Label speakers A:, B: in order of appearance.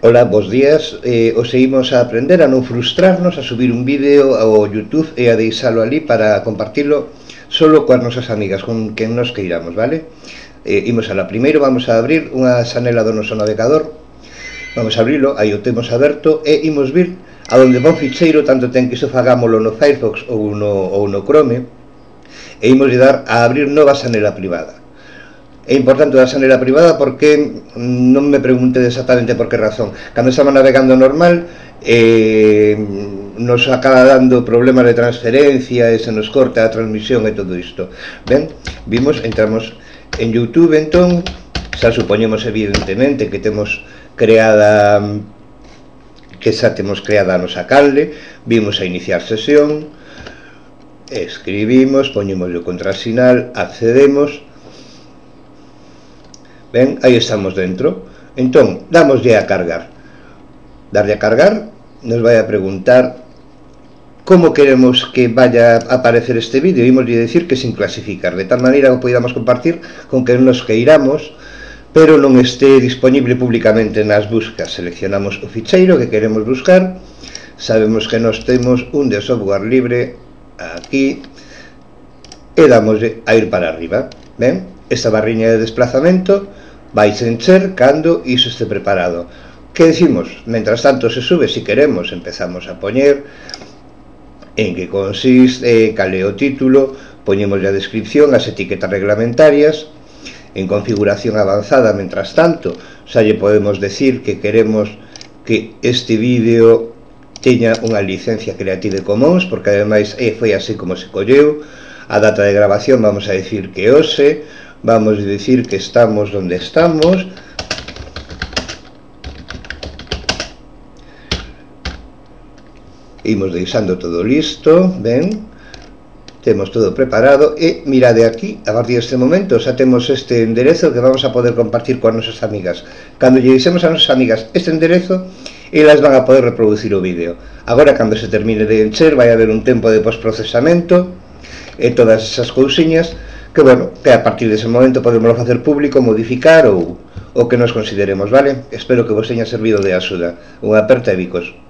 A: Ola, bos días. Os seguimos a aprender a non frustrarnos, a subir un vídeo ao YouTube e a deixalo ali para compartilo solo coas nosas amigas, con quen nos queiramos, vale? Imos alá. Primeiro vamos a abrir unha xanela do noso navegador. Vamos a abrilo, aí o temos aberto e imos vir a donde va o ficheiro, tanto ten que iso fagámolo no Firefox ou no Chrome, e imos dar a abrir nova xanela privada. É importante a xanela privada porque non me pregunte exactamente por que razón. Cando estamos navegando normal nos acaba dando problemas de transferencia e se nos corta a transmisión e todo isto. Ben, entramos en YouTube, entón xa supoñemos evidentemente que temos creada a nosa canle. Vimos a iniciar sesión, escribimos, poñemos o contrasinal, accedemos. Ben, aí estamos dentro. Entón, damoslle a cargar. Darlle a cargar nos vai a preguntar como queremos que vaya a aparecer este vídeo. Imoslle decir que sin clasificar, de tal maneira que podamos compartir con que nos queiramos, pero non este disponible públicamente nas buscas. Seleccionamos o ficheiro que queremos buscar. Sabemos que nos temos un de software libre aquí e damoslle a ir para arriba. Ben, esta barriña de desplazamento vai se encher cando iso este preparado. Que decimos? Mentras tanto se sube, se queremos, empezamos a poñer en que consiste, cal é o título, poñemos a descripción, as etiquetas reglamentarias. En configuración avanzada, mentras tanto, xa lle podemos decir que queremos que este vídeo teña unha licencia Creative Commons, porque ademais foi así como se colleu. A data de grabación vamos a decir que hoxe, vamos a decir que estamos onde estamos. Imos deixando todo listo, ben, temos todo preparado e mirade aquí, a partir deste momento xa temos este enderezo que vamos a poder compartir coas nosas amigas. Cando lle dixemos a nosas amigas este enderezo, elas van a poder reproducir o vídeo. Agora, cando se termine de encher, vai haber un tempo de postprocesamento e todas esas cousiñas que, bueno, que a partir dese momento podemos facer público, modificar ou o que nos consideremos, vale? Espero que vos teña servido de axuda. Unha aperta e bicos.